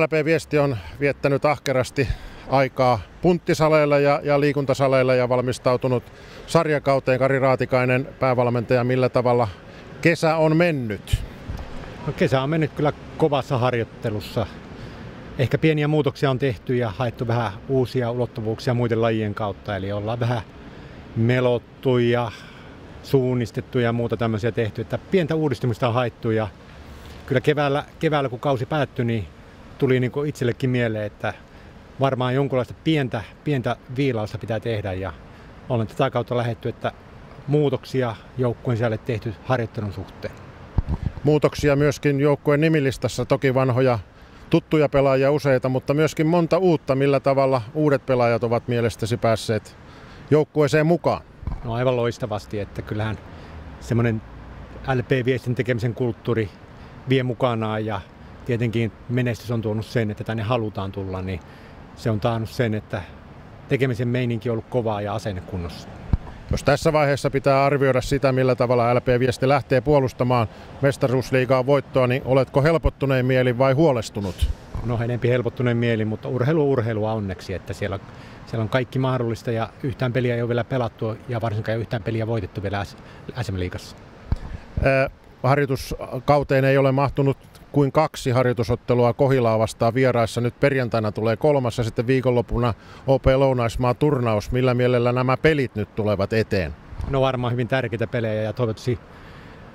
LP Viesti on viettänyt ahkerasti aikaa punttisaleilla ja liikuntasaleilla ja valmistautunut sarjakauteen. Kari Raatikainen, päävalmentaja, millä tavalla kesä on mennyt? No, kesä on mennyt kyllä kovassa harjoittelussa. Ehkä pieniä muutoksia on tehty ja haettu vähän uusia ulottuvuuksia muiden lajien kautta. Eli ollaan vähän melottu ja suunnistettu ja muuta tämmöisiä tehty. Että pientä uudistumista on haettu ja kyllä keväällä kun kausi päättyi, niin tuli niin kuin itsellekin mieleen, että varmaan jonkunlaista pientä viilausta pitää tehdä ja olen tätä kautta lähdetty, että muutoksia joukkueen sisälle tehty harjoittelun suhteen. Muutoksia myöskin joukkueen nimilistassa, toki vanhoja tuttuja pelaajia useita, mutta myöskin monta uutta. Millä tavalla uudet pelaajat ovat mielestäsi päässeet joukkueeseen mukaan? No aivan loistavasti, että kyllähän semmoinen LP-viestin tekemisen kulttuuri vie mukanaan ja tietenkin menestys on tuonut sen, että tänne halutaan tulla, niin se on taannut sen, että tekemisen meininki on ollut kovaa ja asenne kunnossa. Jos tässä vaiheessa pitää arvioida sitä, millä tavalla LP Viesti lähtee puolustamaan Mestaruusliigan voittoa, niin oletko helpottuneen mieli vai huolestunut? No enemmän helpottuneen mieli, mutta urheilua onneksi, että siellä on kaikki mahdollista ja yhtään peliä ei ole vielä pelattu ja varsinkaan yhtään peliä voitettu vielä SM-liigassa. Harjoituskauteen ei ole mahtunut kuin 2 harjoitusottelua Kohilaa vastaan vieraissa. Nyt perjantaina tulee 3. ja sitten viikonloppuna OP Lounaismaa turnaus. Millä mielellä nämä pelit nyt tulevat eteen? No varmaan hyvin tärkeitä pelejä ja toivottavasti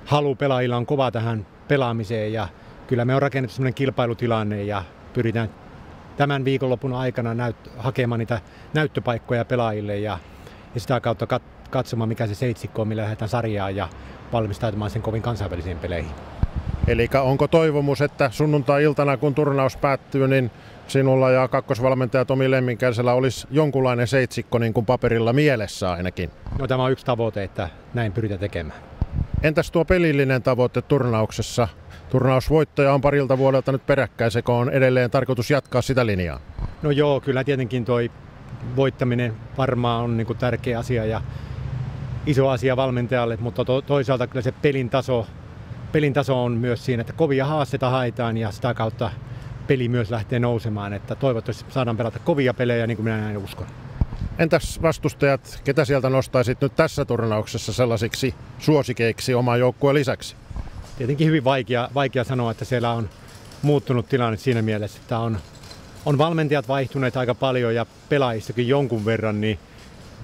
halu pelaajilla on kova tähän pelaamiseen ja kyllä me on rakennettu sellainen kilpailutilanne ja pyritään tämän viikonlopun aikana hakemaan niitä näyttöpaikkoja pelaajille ja sitä kautta katsomaan mikä se seitsikko on, millä lähdetään sarjaan ja valmistautumaan sen kovin kansainvälisiin peleihin. Eli onko toivomus, että sunnuntai-iltana kun turnaus päättyy, niin sinulla ja kakkosvalmentaja Tomi Lemminkäisellä olisi jonkunlainen seitsikko niin kuin paperilla mielessä ainakin? No tämä on yksi tavoite, että näin pyritään tekemään. Entäs tuo pelillinen tavoite turnauksessa? Turnausvoittoja on parilta vuodelta nyt peräkkäin, seko on edelleen tarkoitus jatkaa sitä linjaa? No joo, kyllä tietenkin toi voittaminen varmaan on niin kuin tärkeä asia ja iso asia valmentajalle, mutta toisaalta kyllä se pelin taso on myös siinä, että kovia haasteita haetaan ja sitä kautta peli myös lähtee nousemaan, että toivottavasti saadaan pelata kovia pelejä niin kuin minä näin uskon. Entäs vastustajat, ketä sieltä nostaisit nyt tässä turnauksessa sellaisiksi suosikeiksi oman joukkueen lisäksi? Tietenkin hyvin vaikea sanoa, että siellä on muuttunut tilanne siinä mielessä, että on valmentajat vaihtuneet aika paljon ja pelaajistakin jonkun verran, niin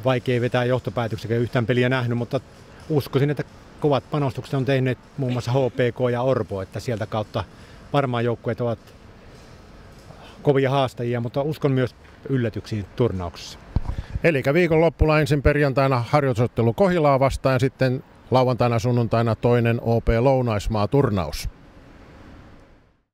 vaikea vetää johtopäätöksiä, yhtään peliä nähnyt, mutta uskoisin, että kovat panostukset on tehneet muun muassa HPK ja Orpo, että sieltä kautta varmaan joukkueet ovat kovia haastajia, mutta uskon myös yllätyksiin turnauksessa. Eli viikonloppuna ensin perjantaina harjoitusottelu Kohilaa vastaan ja sitten lauantaina sunnuntaina toinen OP Lounaismaa turnaus.